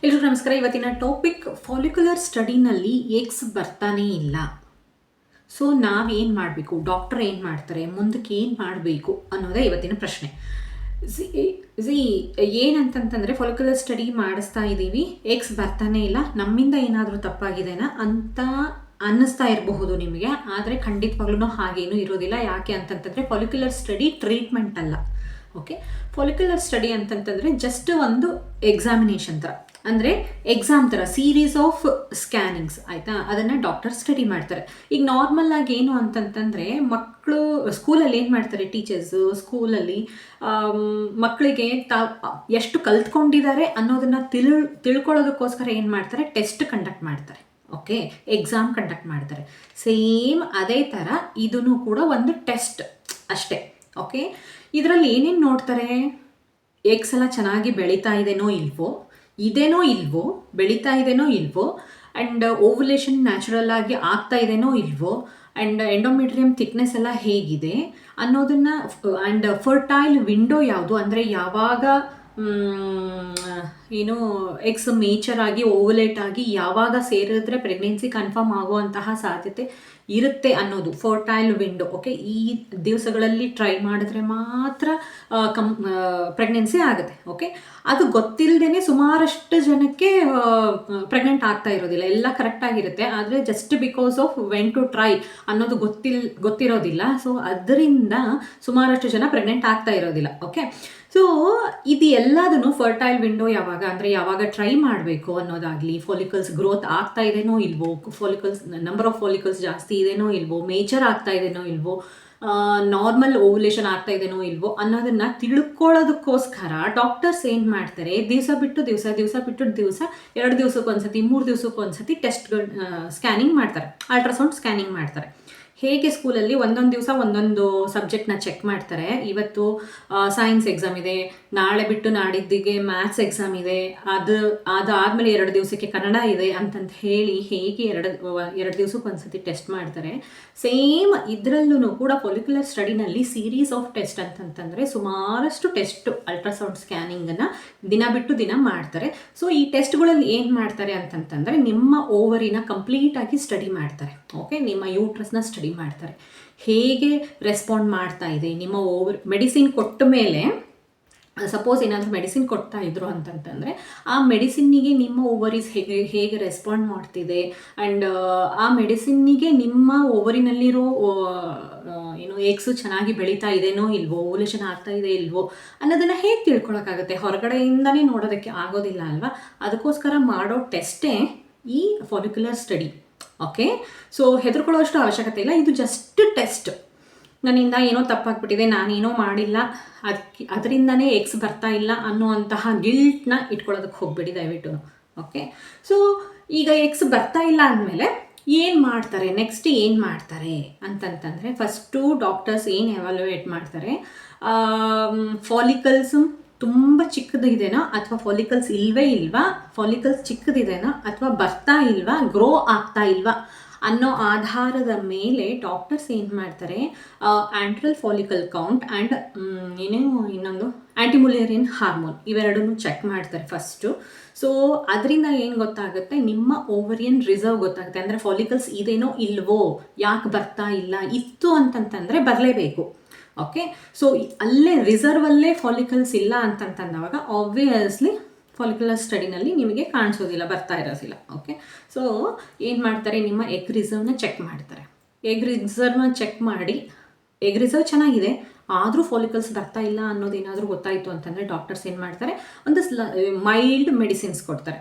ಎಲ್ರಿಗೂ ನಮಸ್ಕಾರ. ಇವತ್ತಿನ ಟಾಪಿಕ್ ಫಾಲಿಕ್ಯುಲರ್ ಸ್ಟಡಿನಲ್ಲಿ ಎಗ್ಸ್ ಬರ್ತಾನೇ ಇಲ್ಲ. ಸೊ ನಾವೇನು ಮಾಡಬೇಕು, ಡಾಕ್ಟರ್ ಏನು ಮಾಡ್ತಾರೆ, ಮುಂದಕ್ಕೆ ಏನು ಮಾಡಬೇಕು ಅನ್ನೋದೇ ಇವತ್ತಿನ ಪ್ರಶ್ನೆ. ಏನಂತಂತಂದರೆ ಫಾಲಿಕ್ಯುಲರ್ ಸ್ಟಡಿ ಮಾಡಿಸ್ತಾ ಇದ್ದೀವಿ, ಎಗ್ಸ್ ಬರ್ತಾನೇ ಇಲ್ಲ, ನಮ್ಮಿಂದ ಏನಾದರೂ ತಪ್ಪಾಗಿದೆನಾ ಅಂತ ಅನ್ನಿಸ್ತಾ ಇರಬಹುದು ನಿಮಗೆ. ಆದರೆ ಖಂಡಿತವಾಗ್ಲೂ ಹಾಗೇನೂ ಇರೋದಿಲ್ಲ. ಯಾಕೆ ಅಂತಂತಂದರೆ ಫಾಲಿಕ್ಯುಲರ್ ಸ್ಟಡಿ ಟ್ರೀಟ್ಮೆಂಟ್ ಅಲ್ಲ. ಓಕೆ, ಫಾಲಿಕ್ಯುಲರ್ ಸ್ಟಡಿ ಅಂತಂತಂದರೆ ಜಸ್ಟ್ ಒಂದು ಎಕ್ಸಾಮಿನೇಷನ್ ಥರ, ಅಂದರೆ ಎಕ್ಸಾಮ್ ಥರ ಸೀರೀಸ್ ಆಫ್ ಸ್ಕ್ಯಾನಿಂಗ್ಸ್ ಆಯಿತಾ, ಅದನ್ನು ಡಾಕ್ಟರ್ ಸ್ಟಡಿ ಮಾಡ್ತಾರೆ. ಈಗ ನಾರ್ಮಲ್ ಆಗಿ ಏನು ಅಂತಂತಂದರೆ ಮಕ್ಕಳು ಸ್ಕೂಲಲ್ಲಿ ಏನು ಮಾಡ್ತಾರೆ, ಟೀಚರ್ಸು ಸ್ಕೂಲಲ್ಲಿ ಮಕ್ಕಳಿಗೆ ಎಷ್ಟು ಕಲ್ತ್ಕೊಂಡಿದ್ದಾರೆ ಅನ್ನೋದನ್ನು ತಿಳ್ಕೊಳ್ಳೋದಕ್ಕೋಸ್ಕರ ಏನು ಮಾಡ್ತಾರೆ, ಟೆಸ್ಟ್ ಕಂಡಕ್ಟ್ ಮಾಡ್ತಾರೆ. ಓಕೆ, ಎಕ್ಸಾಮ್ ಕಂಡಕ್ಟ್ ಮಾಡ್ತಾರೆ. ಸೇಮ್ ಅದೇ ಥರ ಇದೂ ಕೂಡ ಒಂದು ಟೆಸ್ಟ್ ಅಷ್ಟೇ. ಓಕೆ, ಇದರಲ್ಲಿ ಏನೇನು ನೋಡ್ತಾರೆ, ಎಗ್ಸ್ ಎಲ್ಲ ಚೆನ್ನಾಗಿ ಬೆಳೀತಾ ಇದೇನೋ ಇಲ್ವೋ, ಬೆಳೀತಾ ಇದೇನೋ ಇಲ್ವೋ, ಆ್ಯಂಡ್ ಓವ್ಯುಲೇಷನ್ ನ್ಯಾಚುರಲ್ ಆಗಿ ಆಗ್ತಾ ಇದೇನೋ ಇಲ್ವೋ, ಆ್ಯಂಡ್ ಎಂಡೋಮೆಟ್ರಿಯಮ್ ಥಿಕ್ನೆಸ್ ಎಲ್ಲ ಹೇಗಿದೆ ಅನ್ನೋದನ್ನು, ಆ್ಯಂಡ್ ಫರ್ಟೈಲ್ ವಿಂಡೋ ಯಾವುದು, ಅಂದರೆ ಯಾವಾಗ ಏನು ಎಗ್ಸ್ ಮೇಚರ್ ಆಗಿ ಓವಲೇಟ್ ಆಗಿ ಯಾವಾಗ ಸೇರಿದ್ರೆ ಪ್ರೆಗ್ನೆನ್ಸಿ ಕನ್ಫರ್ಮ್ ಆಗುವಂತಹ ಸಾಧ್ಯತೆ ಇರುತ್ತೆ ಅನ್ನೋದು ಫರ್ಟೈಲ್ ವಿಂಡೋ. ಓಕೆ, ಈ ದಿವಸಗಳಲ್ಲಿ ಟ್ರೈ ಮಾಡಿದ್ರೆ ಮಾತ್ರ ಪ್ರೆಗ್ನೆನ್ಸಿ ಆಗುತ್ತೆ. ಓಕೆ, ಅದು ಗೊತ್ತಿಲ್ಲದೇ ಸುಮಾರಷ್ಟು ಜನಕ್ಕೆ ಪ್ರೆಗ್ನೆಂಟ್ ಆಗ್ತಾ ಇರೋದಿಲ್ಲ. ಎಲ್ಲ ಕರೆಕ್ಟಾಗಿರುತ್ತೆ, ಆದರೆ just because of when to try ಅನ್ನೋದು ಗೊತ್ತಿರೋದಿಲ್ಲ. ಸೊ ಅದರಿಂದ ಸುಮಾರಷ್ಟು ಜನ ಪ್ರೆಗ್ನೆಂಟ್ ಆಗ್ತಾ ಇರೋದಿಲ್ಲ. ಓಕೆ, ಸೊ ಇದು ಎಲ್ಲದನ್ನು ಫರ್ಟೈಲ್ ವಿಂಡೋ ಯಾವಾಗ ಅಂದರೆ ಯಾವಾಗ ಟ್ರೈ ಮಾಡಬೇಕು ಅನ್ನೋದಾಗಲಿ, ಫಾಲಿಕಲ್ಸ್ ಗ್ರೋತ್ ಆಗ್ತಾ ಇದೇನೋ ಇಲ್ವೋ, ಫಾಲಿಕಲ್ಸ್ ನಂಬರ್ ಆಫ್ ಫಾಲಿಕಲ್ಸ್ ಜಾಸ್ತಿ ಇದೇನೋ ಇಲ್ವೋ, ಮೇಜರ್ ಆಗ್ತಾ ಇದೇನೋ ಇಲ್ವೋ, ನಾರ್ಮಲ್ ಓವ್ಯುಲೇಷನ್ ಆಗ್ತಾ ಇದೇನೋ ಇಲ್ವೋ ಅನ್ನೋದನ್ನು ತಿಳ್ಕೊಳ್ಳೋದಕ್ಕೋಸ್ಕರ ಡಾಕ್ಟರ್ಸ್ ಏನು ಮಾಡ್ತಾರೆ, ದಿವಸ ಬಿಟ್ಟು ದಿವಸ 2 ದಿವಸಕ್ಕೊಂದ್ಸತಿ 3 ದಿವಸಕ್ಕೊಂದ್ಸತಿ ಟೆಸ್ಟ್ಗಳು ಸ್ಕ್ಯಾನಿಂಗ್ ಮಾಡ್ತಾರೆ, ಅಲ್ಟ್ರಾಸೌಂಡ್ ಸ್ಕ್ಯಾನಿಂಗ್ ಮಾಡ್ತಾರೆ. ಹೇಗೆ ಸ್ಕೂಲಲ್ಲಿ ಒಂದೊಂದು ದಿವಸ ಒಂದೊಂದು ಸಬ್ಜೆಕ್ಟ್ನ ಚೆಕ್ ಮಾಡ್ತಾರೆ. ಇವತ್ತು ಸೈನ್ಸ್ ಎಕ್ಸಾಮ್ ಇದೆ, ನಾಳೆ ಬಿಟ್ಟು ನಾಡಿದ್ದಿಗೆ ಮ್ಯಾಥ್ಸ್ ಎಕ್ಸಾಮ್ ಇದೆ, ಅದಾದಮೇಲೆ 2 ದಿವಸಕ್ಕೆ ಕನ್ನಡ ಇದೆ ಅಂತಂತ ಹೇಳಿ ಹೇಗೆ 2 ದಿವಸಕ್ಕೆ ಒಂದ್ಸತಿ ಟೆಸ್ಟ್ ಮಾಡ್ತಾರೆ. ಸೇಮ್ ಇದರಲ್ಲೂ ಕೂಡ ಫಾಲಿಕ್ಯುಲರ್ ಸ್ಟಡಿನಲ್ಲಿ ಸೀರೀಸ್ ಆಫ್ ಟೆಸ್ಟ್ ಅಂತಂತಂದರೆ ಸುಮಾರಷ್ಟು ಟೆಸ್ಟ್ ಅಲ್ಟ್ರಾಸೌಂಡ್ ಸ್ಕ್ಯಾನಿಂಗನ್ನು ದಿನ ಬಿಟ್ಟು ದಿನ ಮಾಡ್ತಾರೆ. ಸೊ ಈ ಟೆಸ್ಟ್ಗಳಲ್ಲಿ ಏನು ಮಾಡ್ತಾರೆ ಅಂತಂತಂದರೆ ನಿಮ್ಮ ಓವರಿನ ಕಂಪ್ಲೀಟಾಗಿ ಸ್ಟಡಿ ಮಾಡ್ತಾರೆ. ಓಕೆ, ನಿಮ್ಮ ಯೂಟ್ರಸ್ನ ಸ್ಟಡಿ ಮಾಡ್ತಾರೆ, ಹೇಗೆ ರೆಸ್ಪಾಂಡ್ ಮಾಡ್ತಾ ಇದೆ ನಿಮ್ಮ ಓವರ್. ಮೆಡಿಸಿನ್ ಕೊಟ್ಟ ಮೇಲೆ ಸಪೋಸ್ ಏನಾದರೂ ಮೆಡಿಸಿನ್ ಕೊಡ್ತಾ ಇದ್ರು ಅಂತಂತಂದರೆ ಆ ಮೆಡಿಸಿನ್ನಿಗೆ ನಿಮ್ಮ ಓವರೀಸ್ ಹೇಗೆ ರೆಸ್ಪಾಂಡ್ ಮಾಡ್ತಿದೆ, ಆ್ಯಂಡ್ ಆ ಮೆಡಿಸಿನ್ನಿಗೆ ನಿಮ್ಮ ಓವರಿನಲ್ಲಿರೋ ಏನು ಎಗ್ಸು ಚೆನ್ನಾಗಿ ಬೆಳೀತಾ ಇದೇನೋ ಇಲ್ವೋ, ಓವ್ಯುಲೇಷನ್ ಆಗ್ತಾ ಇದೆ ಇಲ್ವೋ ಅನ್ನೋದನ್ನು ಹೇಗೆ ತಿಳ್ಕೊಳಕ್ಕಾಗುತ್ತೆ, ಹೊರಗಡೆಯಿಂದನೇ ನೋಡೋದಕ್ಕೆ ಆಗೋದಿಲ್ಲ ಅಲ್ವಾ. ಅದಕ್ಕೋಸ್ಕರ ಮಾಡೋ ಟೆಸ್ಟೇ ಈ ಫಾಲಿಕ್ಯುಲರ್ ಸ್ಟಡಿ. ಓಕೆ, ಸೊ ಹೆದರ್ಕೊಳ್ಳೋಷ್ಟು ಅವಶ್ಯಕತೆ ಇಲ್ಲ, ಇದು ಜಸ್ಟ್ ಟೆಸ್ಟ್. ನನ್ನಿಂದ ಏನೋ ತಪ್ಪಾಗ್ಬಿಟ್ಟಿದೆ, ನಾನೇನೋ ಮಾಡಿಲ್ಲ, ಅದರಿಂದನೇ ಎಗ್ಸ್ ಬರ್ತಾ ಇಲ್ಲ ಅನ್ನುವಂತಹ ಗಿಲ್ಟ್ನ ಇಟ್ಕೊಳ್ಳೋದಕ್ಕೆ ಹೋಗ್ಬೇಡಿ ದಯವಿಟ್ಟು. ಓಕೆ, ಸೊ ಈಗ ಎಗ್ಸ್ ಬರ್ತಾ ಇಲ್ಲ ಅಂದಮೇಲೆ ಏನು ಮಾಡ್ತಾರೆ, ನೆಕ್ಸ್ಟ್ ಏನು ಮಾಡ್ತಾರೆ ಅಂತಂತಂದರೆ, ಫಸ್ಟು ಡಾಕ್ಟರ್ಸ್ ಏನು ಎವಾಲ್ಯುಯೇಟ್ ಮಾಡ್ತಾರೆ, ಫಾಲಿಕಲ್ಸು ತುಂಬ ಚಿಕ್ಕದಿದೆನಾ ಅಥವಾ ಫಾಲಿಕಲ್ಸ್ ಇಲ್ವಾ, ಫಾಲಿಕಲ್ಸ್ ಚಿಕ್ಕದಿದೆನಾ ಅಥವಾ ಬರ್ತಾ ಇಲ್ವಾ, ಗ್ರೋ ಆಗ್ತಾ ಇಲ್ವಾ ಅನ್ನೋ ಆಧಾರದ ಮೇಲೆ ಡಾಕ್ಟರ್ಸ್ ಏನು ಮಾಡ್ತಾರೆ, ಆಂಟ್ರಲ್ ಫಾಲಿಕಲ್ ಕೌಂಟ್ ಆ್ಯಂಡ್ ಇನ್ನೊಂದು ಆ್ಯಂಟಿಮುಲೇರಿಯನ್ ಹಾರ್ಮೋನ್ ಇವೆರಡನ್ನೂ ಚೆಕ್ ಮಾಡ್ತಾರೆ ಫಸ್ಟು. ಸೊ ಅದರಿಂದ ಏನು ಗೊತ್ತಾಗುತ್ತೆ, ನಿಮ್ಮ ಓವರಿಯನ್ ರಿಸರ್ವ್ ಗೊತ್ತಾಗುತ್ತೆ. ಅಂದರೆ ಫಾಲಿಕಲ್ಸ್ ಇದೇನೋ ಇಲ್ವೋ, ಯಾಕೆ ಬರ್ತಾ ಇಲ್ಲ, ಇತ್ತು ಅಂತಂತಂದರೆ ಬರಲೇಬೇಕು. ಓಕೆ, ಸೊ ಅಲ್ಲೇ ರಿಸರ್ವಲ್ಲೇ ಫಾಲಿಕಲ್ಸ್ ಇಲ್ಲ ಅಂತಂತಂದವಾಗ ಆಬ್ವಿಯಸ್ಲಿ ಫಾಲಿಕ್ಯುಲರ್ ಸ್ಟಡಿನಲ್ಲಿ ನಿಮಗೆ ಕಾಣಿಸೋದಿಲ್ಲ, ಬರ್ತಾ ಇರೋದಿಲ್ಲ. ಓಕೆ, ಸೊ ಏನು ಮಾಡ್ತಾರೆ, ನಿಮ್ಮ ಎಗ್ ರಿಸರ್ವ್ನ ಚೆಕ್ ಮಾಡ್ತಾರೆ. ಎಗ್ ರಿಸರ್ವ್ನ ಚೆಕ್ ಮಾಡಿ ಎಗ್ ರಿಸರ್ವ್ ಚೆನ್ನಾಗಿದೆ ಆದರೂ ಫಾಲಿಕಲ್ಸ್ ಬರ್ತಾ ಇಲ್ಲ ಅನ್ನೋದೇನಾದರೂ ಗೊತ್ತಾಯಿತು ಅಂತಂದರೆ ಡಾಕ್ಟರ್ಸ್ ಏನು ಮಾಡ್ತಾರೆ, ಒಂದು ಮೈಲ್ಡ್ ಮೆಡಿಸಿನ್ಸ್ ಕೊಡ್ತಾರೆ.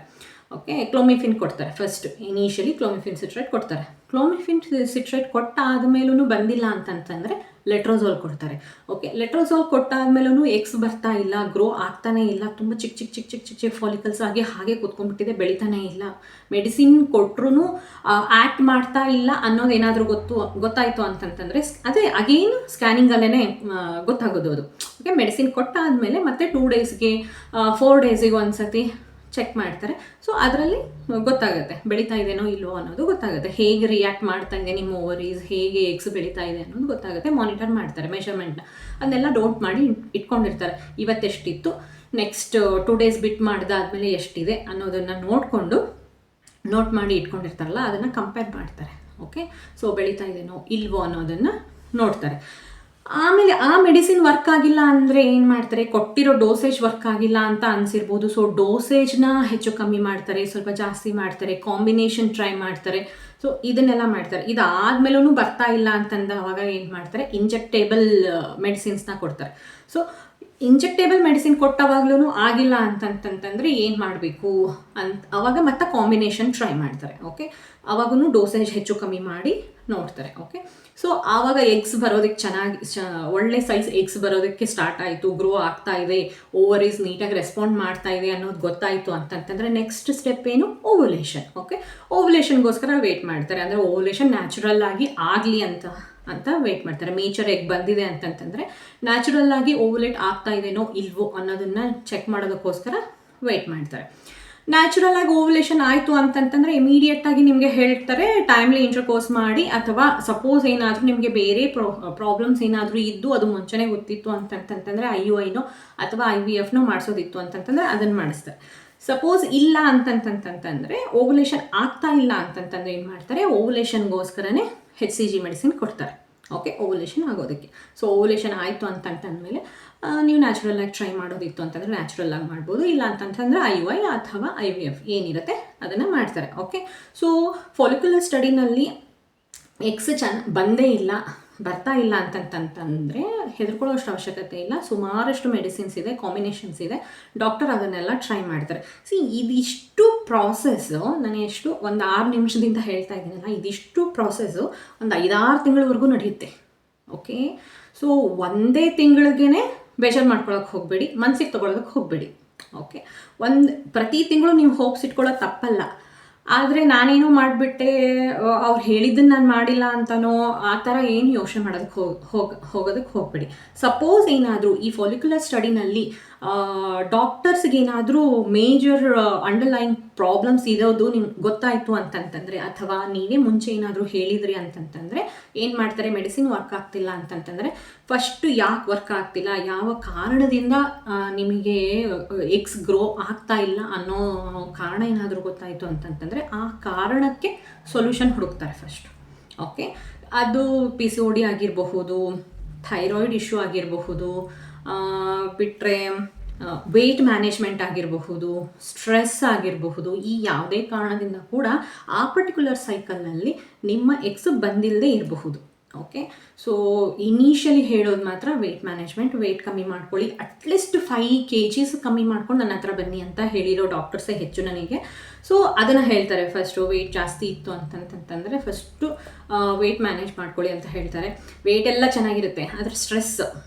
ಓಕೆ, ಕ್ಲೋಮಿಫಿನ್ ಕೊಡ್ತಾರೆ. ಫಸ್ಟ್ ಇನಿಷಿಯಲಿ ಕ್ಲೋಮಿಫಿನ್ ಸಿಟ್ರೇಟ್ ಕೊಡ್ತಾರೆ. ಕ್ಲೋಮಿಫಿನ್ ಸಿಟ್ರೇಟ್ ಕೊಟ್ಟಾದಮೇಲೂ ಬಂದಿಲ್ಲ ಅಂತಂತಂದರೆ ಲೆಟ್ರೋಝೋಲ್ ಕೊಡ್ತಾರೆ. ಓಕೆ, ಲೆಟ್ರೋಝೋಲ್ ಕೊಟ್ಟಾದ್ಮೇಲೂ ಎಗ್ಸ್ ಬರ್ತಾ ಇಲ್ಲ, ಗ್ರೋ ಆಗ್ತಾನೇ ಇಲ್ಲ, ತುಂಬ ಚಿಕ್ಕ ಫಾಲಿಕಲ್ಸ್ ಆಗಿ ಹಾಗೆ ಕೂತ್ಕೊಂಡ್ಬಿಟ್ಟಿದೆ, ಬೆಳಿತಾನೇ ಇಲ್ಲ, ಮೆಡಿಸಿನ್ ಕೊಟ್ಟರು ಆ್ಯಕ್ಟ್ ಮಾಡ್ತಾ ಇಲ್ಲ ಅನ್ನೋದೇನಾದರೂ ಗೊತ್ತಾಯಿತು ಅಂತಂತಂದರೆ ಅದೇ ಅಗೇನ್ ಸ್ಕ್ಯಾನಿಂಗಲ್ಲೇ ಗೊತ್ತಾಗೋದು ಅದು. ಓಕೆ, ಮೆಡಿಸಿನ್ ಕೊಟ್ಟಾದಮೇಲೆ ಮತ್ತೆ 2 ಡೇಸ್ಗೆ 4 ಡೇಸಿಗೆ ಒಂದ್ಸತಿ ಚೆಕ್ ಮಾಡ್ತಾರೆ. ಸೊ ಅದರಲ್ಲಿ ಗೊತ್ತಾಗುತ್ತೆ ಬೆಳೀತಾ ಇದೆನೋ ಇಲ್ವೋ ಅನ್ನೋದು ಗೊತ್ತಾಗುತ್ತೆ, ಹೇಗೆ ರಿಯಾಕ್ಟ್ ಮಾಡ್ತಾ ಇದೆ ನಿಮ್ಮ ಓವರೀಸ್, ಹೇಗೆ ಎಗ್ಸ್ ಬೆಳೀತಾ ಇದೆ ಅನ್ನೋದು ಗೊತ್ತಾಗುತ್ತೆ. ಮಾನಿಟರ್ ಮಾಡ್ತಾರೆ ಮೆಷರ್ಮೆಂಟ್ನ, ಅದನ್ನೆಲ್ಲ ಡೋಂಟ್ ಮಾಡಿ ಇಟ್ಕೊಂಡಿರ್ತಾರೆ. ಇವತ್ತೆಷ್ಟಿತ್ತು, ನೆಕ್ಸ್ಟ್ 2 ಡೇಸ್ ಬಿಟ್ಟು ಮಾಡಿದಾದ್ಮೇಲೆ ಎಷ್ಟಿದೆ ಅನ್ನೋದನ್ನು ನೋಟ್ ಮಾಡಿ ಇಟ್ಕೊಂಡಿರ್ತಾರಲ್ಲ, ಅದನ್ನು ಕಂಪೇರ್ ಮಾಡ್ತಾರೆ. ಓಕೆ, ಸೊ ಬೆಳೀತಾ ಇದೆನೋ ಇಲ್ವೋ ಅನ್ನೋದನ್ನು ನೋಡ್ತಾರೆ. ಆಮೇಲೆ ಆ ಮೆಡಿಸಿನ್ ವರ್ಕ್ ಆಗಿಲ್ಲ ಅಂದರೆ ಏನು ಮಾಡ್ತಾರೆ, ಕೊಟ್ಟಿರೋ ಡೋಸೇಜ್ ವರ್ಕ್ ಆಗಿಲ್ಲ ಅಂತ ಅನಿಸಿರ್ಬೋದು. ಸೊ ಡೋಸೇಜ್ನ ಹೆಚ್ಚು ಕಮ್ಮಿ ಮಾಡ್ತಾರೆ, ಸ್ವಲ್ಪ ಜಾಸ್ತಿ ಮಾಡ್ತಾರೆ, ಕಾಂಬಿನೇಷನ್ ಟ್ರೈ ಮಾಡ್ತಾರೆ. ಸೊ ಇದನ್ನೆಲ್ಲ ಮಾಡ್ತಾರೆ. ಇದಾದ್ಮೇಲೂ ಬರ್ತಾ ಇಲ್ಲ ಅಂತಂದ ಅವಾಗ ಏನು ಮಾಡ್ತಾರೆ, ಇಂಜೆಕ್ಟೇಬಲ್ ಮೆಡಿಸಿನ್ಸ್ನ ಕೊಡ್ತಾರೆ. ಸೊ ಇಂಜೆಕ್ಟೇಬಲ್ ಮೆಡಿಸಿನ್ ಕೊಟ್ಟವಾಗ್ಲೂ ಆಗಿಲ್ಲ ಅಂತಂತಂದರೆ ಏನು ಮಾಡಬೇಕು ಅಂತ ಅವಾಗ ಮತ್ತೆ ಕಾಂಬಿನೇಷನ್ ಟ್ರೈ ಮಾಡ್ತಾರೆ. ಓಕೆ, ಅವಾಗೂ ಡೋಸೇಜ್ ಹೆಚ್ಚು ಕಮ್ಮಿ ಮಾಡಿ ನೋಡ್ತಾರೆ. ಓಕೆ, ಸೊ ಆವಾಗ ಎಗ್ಸ್ ಬರೋದಕ್ಕೆ ಒಳ್ಳೆ ಸೈಜ್ ಎಗ್ಸ್ ಬರೋದಕ್ಕೆ ಸ್ಟಾರ್ಟ್ ಆಯಿತು, ಗ್ರೋ ಆಗ್ತಾ ಇದೆ, ಓವರೀಸ್ ನೀಟಾಗಿ ರೆಸ್ಪಾಂಡ್ ಮಾಡ್ತಾ ಇದೆ ಅನ್ನೋದು ಗೊತ್ತಾಯಿತು ಅಂತಂತಂದರೆ ನೆಕ್ಸ್ಟ್ ಸ್ಟೆಪ್ ಏನು, ಓವ್ಯುಲೇಷನ್. ಓಕೆ, ಓವ್ಯುಲೇಷನ್ಗೋಸ್ಕರ ವೇಟ್ ಮಾಡ್ತಾರೆ. ಅಂದರೆ ಓವ್ಯುಲೇಷನ್ ನ್ಯಾಚುರಲ್ ಆಗಿ ಆಗಲಿ ಅಂತ ವೇಟ್ ಮಾಡ್ತಾರೆ. ಮೇಚರ್ ಎಗ್ ಬಂದಿದೆ ಅಂತಂತಂದರೆ ನ್ಯಾಚುರಲ್ ಆಗಿ ಓವ್ಯುಲೇಟ್ ಆಗ್ತಾ ಇದೆನೋ ಇಲ್ವೋ ಅನ್ನೋದನ್ನು ಚೆಕ್ ಮಾಡೋದಕ್ಕೋಸ್ಕರ ವೇಟ್ ಮಾಡ್ತಾರೆ. ನ್ಯಾಚುರಲ್ ಆಗಿ ಓವ್ಯುಲೇಷನ್ ಆಯಿತು ಅಂತಂತಂದರೆ ಇಮಿಡಿಯೇಟಾಗಿ ನಿಮಗೆ ಹೇಳ್ತಾರೆ ಟೈಮ್ಲಿ ಇಂಟರ್ಕೋರ್ಸ್ ಮಾಡಿ, ಅಥವಾ ಸಪೋಸ್ ಏನಾದರೂ ನಿಮಗೆ ಬೇರೆ ಪ್ರಾಬ್ಲಮ್ಸ್ ಏನಾದರೂ ಇದ್ದು ಅದು ಮುಂಚೆನೇ ಗೊತ್ತಿತ್ತು ಅಂತಂತಂದರೆ IUIನೋ ಅಥವಾ IVFನೋ ಮಾಡಿಸೋದಿತ್ತು ಅಂತಂತಂದರೆ ಅದನ್ನು ಮಾಡಿಸ್ತಾರೆ. ಸಪೋಸ್ ಇಲ್ಲ ಅಂತಂತಂತಂದರೆ ಓವ್ಯುಲೇಷನ್ ಆಗ್ತಾ ಇಲ್ಲ ಅಂತಂತಂದರೆ ಏನು ಮಾಡ್ತಾರೆ, ಓವ್ಯುಲೇಷನ್ಗೋಸ್ಕರನೇ HCG ಮೆಡಿಸಿನ್ ಕೊಡ್ತಾರೆ. ಓಕೆ, ಓವ್ಯುಲೇಷನ್ ಆಗೋದಕ್ಕೆ. ಸೊ ಓವ್ಯುಲೇಷನ್ ಆಯಿತು ಅಂತಂತಂದಮೇಲೆ ನೀವು ನ್ಯಾಚುರಲ್ ಆಗಿ ಟ್ರೈ ಮಾಡೋದಿತ್ತು ಅಂತಂದರೆ ನ್ಯಾಚುರಲ್ ಆಗಿ ಮಾಡ್ಬೋದು, ಇಲ್ಲ ಅಂತಂತಂದರೆ IUI ಅಥವಾ IVF ಏನಿರುತ್ತೆ ಅದನ್ನು ಮಾಡ್ತಾರೆ. ಓಕೆ, ಸೊ ಫಾಲಿಕ್ಯುಲರ್ ಸ್ಟಡಿನಲ್ಲಿ ಎಗ್ಸ್ ಬಂದೇ ಇಲ್ಲ, ಬರ್ತಾ ಇಲ್ಲ ಅಂತಂತಂದರೆ ಹೆದರ್ಕೊಳ್ಳೋಷ್ಟು ಅವಶ್ಯಕತೆ ಇಲ್ಲ. ಸುಮಾರಷ್ಟು ಮೆಡಿಸಿನ್ಸ್ ಇದೆ, ಕಾಂಬಿನೇಷನ್ಸ್ ಇದೆ, ಡಾಕ್ಟರ್ ಅದನ್ನೆಲ್ಲ ಟ್ರೈ ಮಾಡ್ತಾರೆ. ಇದಿಷ್ಟು ಪ್ರಾಸೆಸ್ಸು ನಾನು ಒಂದು 6 ನಿಮಿಷದಿಂದ ಹೇಳ್ತಾ ಇದ್ದೀನಲ್ಲ, ಇದಿಷ್ಟು ಪ್ರಾಸೆಸ್ಸು ಒಂದು 5-6 ತಿಂಗಳವರೆಗೂ ನಡೆಯುತ್ತೆ. ಓಕೆ, ಸೊ ಒಂದೇ ತಿಂಗಳಿಗೇ ಬೇಜಾರು ಮಾಡ್ಕೊಳಕ್ಕೆ ಹೋಗಬೇಡಿ, ಮನಸ್ಸಿಗೆ ತೊಗೊಳೋದಕ್ಕೆ ಹೋಗಬೇಡಿ. ಓಕೆ, ಪ್ರತಿ ತಿಂಗಳು ನೀವು ಹೋಪ್ಸ್ ಇಟ್ಕೊಳ್ಳೋದು ತಪ್ಪಲ್ಲ. ಆದರೆ ನಾನೇನೋ ಮಾಡಿಬಿಟ್ಟೆ, ಅವ್ರು ಹೇಳಿದ್ದನ್ನು ನಾನು ಮಾಡಿಲ್ಲ ಅಂತನೋ ಆ ಥರ ಏನು ಯೋಚನೆ ಮಾಡೋದಕ್ಕೆ ಹೋಗೋದಕ್ಕೆ ಹೋಗಬೇಡಿ. ಸಪೋಸ್ ಏನಾದರೂ ಈ ಫಾಲಿಕ್ಯುಲರ್ ಸ್ಟಡಿನಲ್ಲಿ ಡಾಕ್ಟರ್ಸ್ಗೇನಾದರೂ ಮೇಜರ್ ಅಂಡರ್ಲೈನ್ ಪ್ರಾಬ್ಲಮ್ಸ್ ಇರೋದು ನಿಮ್ಗೆ ಗೊತ್ತಾಯಿತು ಅಂತಂತಂದರೆ, ಅಥವಾ ನೀವೇ ಮುಂಚೆ ಏನಾದರೂ ಹೇಳಿದ್ರಿ ಅಂತಂತಂದರೆ ಏನು ಮಾಡ್ತಾರೆ, ಮೆಡಿಸಿನ್ ವರ್ಕ್ ಆಗ್ತಿಲ್ಲ ಅಂತಂತಂದರೆ ಫಸ್ಟು ಯಾಕೆ ವರ್ಕ್ ಆಗ್ತಿಲ್ಲ, ಯಾವ ಕಾರಣದಿಂದ ನಿಮಗೆ ಎಗ್ಸ್ ಗ್ರೋ ಆಗ್ತಾ ಇಲ್ಲ ಅನ್ನೋ ಕಾರಣ ಏನಾದರೂ ಗೊತ್ತಾಯಿತು ಅಂತಂತಂದರೆ ಆ ಕಾರಣಕ್ಕೆ ಸೊಲ್ಯೂಷನ್ ಹುಡುಕ್ತಾರೆ ಫಸ್ಟ್. ಓಕೆ, ಅದು PCOD ಆಗಿರಬಹುದು, ಥೈರಾಯ್ಡ್ ಇಶ್ಯೂ ಆಗಿರಬಹುದು, ಬಿಟ್ಟರೆ ವೆಯ್ಟ್ ಮ್ಯಾನೇಜ್ಮೆಂಟ್ ಆಗಿರಬಹುದು, ಸ್ಟ್ರೆಸ್ ಆಗಿರಬಹುದು. ಈ ಯಾವುದೇ ಕಾರಣದಿಂದ ಕೂಡ ಆ ಪರ್ಟಿಕ್ಯುಲರ್ ಸೈಕಲ್ನಲ್ಲಿ ನಿಮ್ಮ ಎಗ್ಸ್ ಬಂದಿಲ್ಲದೆ ಇರಬಹುದು. ಓಕೆ, ಸೊ ಇನಿಷಿಯಲಿ ಹೇಳೋದು ಮಾತ್ರ ವೆಯ್ಟ್ ಮ್ಯಾನೇಜ್ಮೆಂಟ್, ವೆಯ್ಟ್ ಕಮ್ಮಿ ಮಾಡ್ಕೊಳ್ಳಿ, ಅಟ್ಲೀಸ್ಟ್ 5 kgs ಕಮ್ಮಿ ಮಾಡ್ಕೊಂಡು ನನ್ನ ಹತ್ರ ಬನ್ನಿ ಅಂತ ಹೇಳಿರೋ ಡಾಕ್ಟರ್ಸೇ ಹೆಚ್ಚು ನನಗೆ. ಸೊ ಅದನ್ನು ಹೇಳ್ತಾರೆ, ಫಸ್ಟು ವೆಯ್ಟ್ ಜಾಸ್ತಿ ಇತ್ತು ಅಂತಂತಂದರೆ ಫಸ್ಟು ವೆಯ್ಟ್ ಮ್ಯಾನೇಜ್ ಮಾಡ್ಕೊಳ್ಳಿ ಅಂತ ಹೇಳ್ತಾರೆ. ವೆಯ್ಟ್ ಎಲ್ಲ ಚೆನ್ನಾಗಿರುತ್ತೆ, ಆದರೆ ಸ್ಟ್ರೆಸ್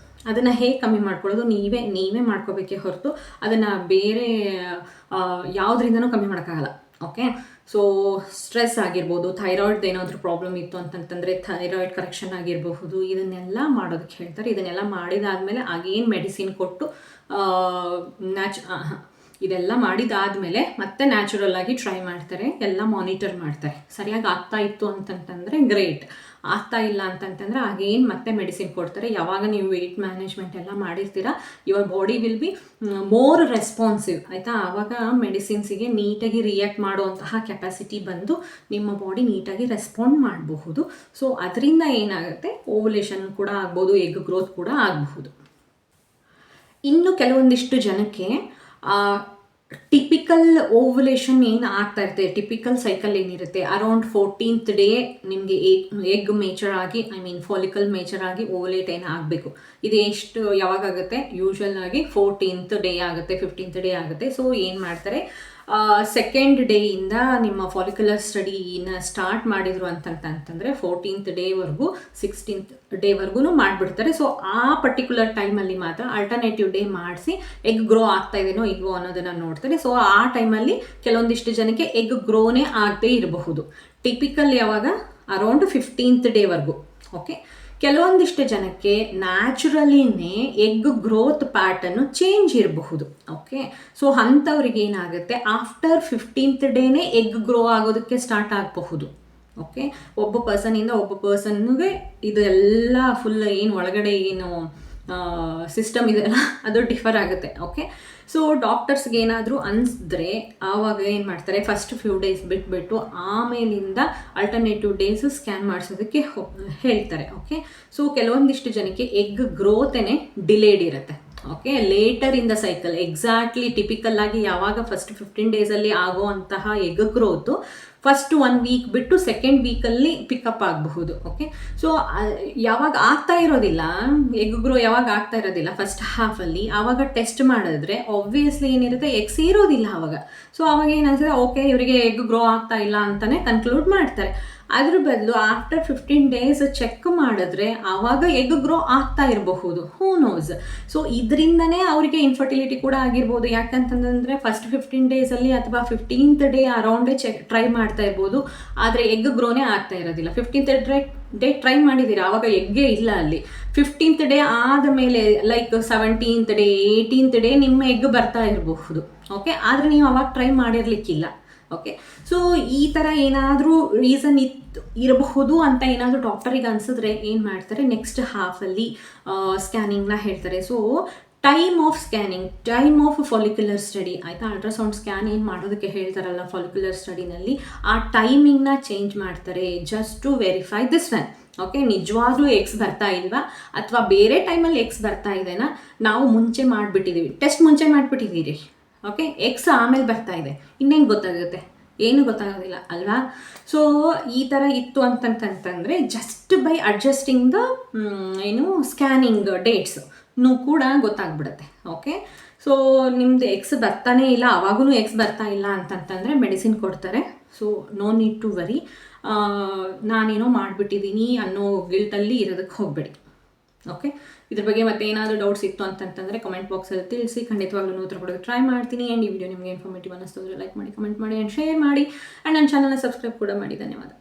ಅದನ್ನು ಹೇಗೆ ಕಮ್ಮಿ ಮಾಡ್ಕೊಳ್ಳೋದು ನೀವೇ ಮಾಡ್ಕೋಬೇಕೇ ಹೊರತು ಅದನ್ನು ಬೇರೆ ಯಾವುದರಿಂದನೂ ಕಮ್ಮಿ ಮಾಡೋಕ್ಕಾಗಲ್ಲ. ಓಕೆ, ಸೊ ಸ್ಟ್ರೆಸ್ ಆಗಿರ್ಬೋದು, ಥೈರಾಯ್ಡ್ ಏನಾದರೂ ಪ್ರಾಬ್ಲಮ್ ಇತ್ತು ಅಂತಂತಂದರೆ ಥೈರಾಯ್ಡ್ ಕರೆಕ್ಷನ್ ಆಗಿರಬಹುದು, ಇದನ್ನೆಲ್ಲ ಮಾಡೋದಕ್ಕೆ ಹೇಳ್ತಾರೆ. ಇದನ್ನೆಲ್ಲ ಮಾಡಿದಾದಮೇಲೆ ಆಗೇನು ಮೆಡಿಸಿನ್ ಕೊಟ್ಟು ಇದೆಲ್ಲ ಮಾಡಿದಾದಮೇಲೆ ಮತ್ತೆ ನ್ಯಾಚುರಲ್ ಆಗಿ ಟ್ರೈ ಮಾಡ್ತಾರೆ, ಎಲ್ಲ ಮಾನಿಟರ್ ಮಾಡ್ತಾರೆ. ಸರಿಯಾಗಿ ಆಗ್ತಾ ಇತ್ತು ಅಂತಂತಂದರೆ ಗ್ರೇಟ್, ಆಗ್ತಾ ಇಲ್ಲ ಅಂತಂತಂದರೆ ಆಗೇನು ಮತ್ತೆ ಮೆಡಿಸಿನ್ ಕೊಡ್ತಾರೆ. ಯಾವಾಗ ನೀವು ವೆಯ್ಟ್ ಮ್ಯಾನೇಜ್ಮೆಂಟ್ ಎಲ್ಲ ಮಾಡಿರ್ತೀರ, your body will be more responsive, ಆಯಿತಾ. ಆವಾಗ ಮೆಡಿಸಿನ್ಸಿಗೆ ನೀಟಾಗಿ ರಿಯಾಕ್ಟ್ ಮಾಡುವಂತಹ ಕೆಪಾಸಿಟಿ ಬಂದು ನಿಮ್ಮ ಬಾಡಿ ನೀಟಾಗಿ ರೆಸ್ಪಾಂಡ್ ಮಾಡಬಹುದು. ಸೊ ಅದರಿಂದ ಏನಾಗುತ್ತೆ, ಓವ್ಯುಲೇಷನ್ ಕೂಡ ಆಗ್ಬೋದು, ಎಗ್ ಗ್ರೋತ್ ಕೂಡ ಆಗಬಹುದು. ಇನ್ನು ಕೆಲವೊಂದಿಷ್ಟು ಜನಕ್ಕೆ ಟಿಪಿಕಲ್ ಓವ್ಯುಲೇಷನ್ ಏನು ಆಗ್ತಾ ಇರುತ್ತೆ, ಟಿಪಿಕಲ್ ಸೈಕಲ್ ಏನಿರುತ್ತೆ, ಅರೌಂಡ್ 14th ಡೇ ನಿಮಗೆ ಎಗ್ ಮೇಚರ್ ಆಗಿ, ಫಾಲಿಕಲ್ ಮೇಚರ್ ಆಗಿ ಓವ್ಯುಲೇಟ್ ಏನು ಆಗಬೇಕು. ಇದು ಯಾವಾಗುತ್ತೆ, ಯೂಶ್ವಲ್ ಆಗಿ 14th ಡೇ ಆಗುತ್ತೆ, 15th ಡೇ ಆಗುತ್ತೆ. ಸೊ ಏನು ಮಾಡ್ತಾರೆ, 2nd ಡೇಯಿಂದ ನಿಮ್ಮ ಫಾಲಿಕ್ಯುಲರ್ ಸ್ಟಡಿನ ಸ್ಟಾರ್ಟ್ ಮಾಡಿದ್ರು ಅಂತಂತಂದರೆ 14th ಡೇವರೆಗೂ 16th ಡೇವರೆಗೂ ಮಾಡಿಬಿಡ್ತಾರೆ. ಸೊ ಆ ಪರ್ಟಿಕ್ಯುಲರ್ ಟೈಮಲ್ಲಿ ಮಾತ್ರ ಅಲ್ಟರ್ನೇಟಿವ್ ಡೇ ಮಾಡಿಸಿ ಎಗ್ ಗ್ರೋ ಆಗ್ತಾ ಇದೆನೋ ಇಲ್ವೋ ಅನ್ನೋದನ್ನು ನೋಡ್ತಾರೆ. ಸೊ ಆ ಟೈಮಲ್ಲಿ ಕೆಲವೊಂದಿಷ್ಟು ಜನಕ್ಕೆ ಎಗ್ ಗ್ರೋನೇ ಆಗದೇ ಇರಬಹುದು. ಟಿಪಿಕಲ್ ಯಾವಾಗ, ಅರೌಂಡ್ 15th ಡೇವರೆಗೂ. ಓಕೆ, ಕೆಲವೊಂದಿಷ್ಟು ಜನಕ್ಕೆ ನ್ಯಾಚುರಲಿನೇ ಎಗ್ ಗ್ರೋತ್ ಪ್ಯಾಟರ್ನು ಚೇಂಜ್ ಇರಬಹುದು. ಓಕೆ, ಸೊ ಅಂಥವ್ರಿಗೆ ಏನಾಗುತ್ತೆ, ಆಫ್ಟರ್ 15th ಡೇನೇ ಎಗ್ ಗ್ರೋ ಆಗೋದಕ್ಕೆ ಸ್ಟಾರ್ಟ್ ಆಗಬಹುದು. ಓಕೆ, ಒಬ್ಬ ಪರ್ಸನಿಂದ ಒಬ್ಬ ಪರ್ಸನ್ಗೆ ಇದೆಲ್ಲ ಫುಲ್ ಏನು ಒಳಗಡೆ ಏನು ಸಿಸ್ಟಮ್ ಇದೆಯಲ್ಲ ಅದು ಡಿಫರ್ ಆಗುತ್ತೆ. ಓಕೆ, ಸೊ ಡಾಕ್ಟರ್ಸ್ಗೆ ಏನಾದರೂ ಅನಿಸಿದ್ರೆ ಆವಾಗ ಏನು ಮಾಡ್ತಾರೆ, ಫಸ್ಟ್ ಫ್ಯೂ ಡೇಸ್ ಬಿಟ್ಬಿಟ್ಟು ಆಮೇಲಿಂದ ಅಲ್ಟರ್ನೇಟಿವ್ ಡೇಸ್ ಸ್ಕ್ಯಾನ್ ಮಾಡಿಸೋದಕ್ಕೆ ಹೇಳ್ತಾರೆ. ಓಕೆ, ಸೊ ಕೆಲವೊಂದಿಷ್ಟು ಜನಕ್ಕೆ ಎಗ್ ಗ್ರೋತೇ ಡಿಲೇಡ್ ಇರುತ್ತೆ. Okay, litre in the cycle, exactly typical ಆಗಿ ಯಾವಾಗ ಫಸ್ಟ್ 15 ಡೇಸಲ್ಲಿ ಆಗುವಂತಹ ಎಗ್ ಗ್ರೋತು ಫಸ್ಟ್ 1 ವೀಕ್ ಬಿಟ್ಟು ಸೆಕೆಂಡ್ ವೀಕಲ್ಲಿ ಪಿಕಪ್ ಆಗಬಹುದು. ಓಕೆ, ಸೊ ಯಾವಾಗ ಆಗ್ತಾ ಇರೋದಿಲ್ಲ, ಎಗ್ ಗ್ರೋ ಯಾವಾಗ ಆಗ್ತಾ ಇರೋದಿಲ್ಲ ಫಸ್ಟ್ ಹಾಫಲ್ಲಿ, ಆವಾಗ ಟೆಸ್ಟ್ ಮಾಡಿದ್ರೆ ಆಬ್ವಿಯಸ್ಲಿ ಏನಿರುತ್ತೆ, ಎಗ್ಸ್ ಇರೋದಿಲ್ಲ ಆವಾಗ. ಸೊ ಆವಾಗ ಏನಾಗ್ತದೆ, ಓಕೆ ಇವರಿಗೆ ಎಗ್ ಗ್ರೋ ಆಗ್ತಾ ಇಲ್ಲ ಅಂತಲೇ ಕನ್ಕ್ಲೂಡ್ ಮಾಡ್ತಾರೆ. ಅದ್ರ ಬದಲು ಆಫ್ಟರ್ 15 ಡೇಸ್ ಚೆಕ್ ಮಾಡಿದ್ರೆ ಆವಾಗ ಎಗ್ ಗ್ರೋ ಆಗ್ತಾ ಇರಬಹುದು, ಹೂ ನೋಸ್. ಸೊ ಇದರಿಂದನೇ ಅವರಿಗೆ ಇನ್ಫರ್ಟಿಲಿಟಿ ಕೂಡ ಆಗಿರ್ಬೋದು. ಯಾಕಂತಂದರೆ ಫಸ್ಟ್ 15 ಡೇಸಲ್ಲಿ ಅಥವಾ 15th ಡೇ ಅರೌಂಡೇ ಟ್ರೈ ಮಾಡ್ತಾ ಇರ್ಬೋದು, ಆದರೆ ಎಗ್ ಗ್ರೋನೇ ಆಗ್ತಾ ಇರೋದಿಲ್ಲ. 15th ಡೇ ಟ್ರೈ ಮಾಡಿದ್ದೀರಾ, ಆವಾಗ ಎಗ್ಗೇ ಇಲ್ಲ ಅಲ್ಲಿ. 15th ಡೇ ಆದಮೇಲೆ like 17th day 18th day ನಿಮ್ಮ ಎಗ್ ಬರ್ತಾ ಇರಬಹುದು. ಓಕೆ, ಆದರೆ ನೀವು ಅವಾಗ ಟ್ರೈ ಮಾಡಿರ್ಲಿಕ್ಕಿಲ್ಲ. ಓಕೆ, ಸೊ ಈ ಥರ ಏನಾದರೂ ರೀಸನ್ ಇರಬಹುದು ಅಂತ ಏನಾದರೂ ಡಾಕ್ಟರಿಗೆ ಅನಿಸಿದ್ರೆ ಏನು ಮಾಡ್ತಾರೆ, ನೆಕ್ಸ್ಟ್ ಹಾಫಲ್ಲಿ ಸ್ಕ್ಯಾನಿಂಗ್ನ ಹೇಳ್ತಾರೆ. So time of scanning, time of follicular study ಆಯಿತಾ, ಅಲ್ಟ್ರಾಸೌಂಡ್ ಸ್ಕ್ಯಾನ್ ಏನು ಮಾಡೋದಕ್ಕೆ ಹೇಳ್ತಾರಲ್ಲ ಫಾಲಿಕ್ಯುಲರ್ ಸ್ಟಡಿನಲ್ಲಿ, ಆ ಟೈಮಿಂಗ್ನ ಚೇಂಜ್ ಮಾಡ್ತಾರೆ just to verify this one. Okay, ನಿಜವಾಗ್ಲೂ ಎಕ್ಸ್ ಬರ್ತಾ ಇಲ್ವಾ ಅಥವಾ ಬೇರೆ ಟೈಮಲ್ಲಿ ಎಕ್ಸ್ ಬರ್ತಾ ಇದೆನಾ, ನಾವು ಮುಂಚೆ ಮಾಡಿಬಿಟ್ಟಿದ್ದೀವಿ, ಟೆಸ್ಟ್ ಮುಂಚೆ ಮಾಡಿಬಿಟ್ಟಿದ್ದೀರಿ. ಓಕೆ, ಎಕ್ಸ್ ಆಮೇಲೆ ಬರ್ತಾ ಇದೆ, ಇನ್ನೇನು ಗೊತ್ತಾಗುತ್ತೆ, ಏನು ಗೊತ್ತಾಗೋದಿಲ್ಲ ಅಲ್ವಾ. ಸೊ ಈ ಥರ ಇತ್ತು ಅಂತಂತಂದರೆ just by adjusting the scanning dates ಕೂಡ ಗೊತ್ತಾಗ್ಬಿಡುತ್ತೆ. ಓಕೆ, ಸೊ ನಿಮ್ಮದು ಎಕ್ಸ್ ಬರ್ತಾನೇ ಇಲ್ಲ, ಅವಾಗೂ ಎಕ್ಸ್ ಬರ್ತಾ ಇಲ್ಲ ಅಂತಂತಂದರೆ ಮೆಡಿಸಿನ್ ಕೊಡ್ತಾರೆ. So no need to worry, ನಾನೇನೋ ಮಾಡಿಬಿಟ್ಟಿದ್ದೀನಿ ಅನ್ನೋ ಗಿಲ್ಟಲ್ಲಿ ಇರೋದಕ್ಕೆ ಹೋಗಬೇಡಿ. ಓಕೆ, ಇದ್ರ ಬಗ್ಗೆ ಮತ್ತೆ ಏನಾದರೂ ಡೌಟ್ಸ್ ಇತ್ತು ಅಂತಂತಂದರೆ ಕಮೆಂಟ್ ಬಾಕ್ಸಲ್ಲಿ ತಿಳಿಸಿ, ಖಂಡಿತವಾಗ್ಲೂ ಉತ್ತರ ಕೊಡೋಕ್ಕೆ ಟ್ರೈ ಮಾಡ್ತೀನಿ. ಆ್ಯಂಡ್ ಈ ವಿಡಿಯೋ ನಿಮಗೆ ಇನ್ಫಾರ್ಮೇಟಿವ್ ಅನ್ನಿಸ್ತಂದರೆ ಲೈಕ್ ಮಾಡಿ, ಕಮೆಂಟ್ ಮಾಡಿ ಆ್ಯಂಡ್ ಶೇರ್ ಮಾಡಿ, ಆ್ಯಂಡ್ ನನ್ನ ಚಾನಲ್ನ ಸಬ್ಸ್ಕ್ರೈಬ್ ಕೂಡ ಮಾಡಿ. ಧನ್ಯವಾದ.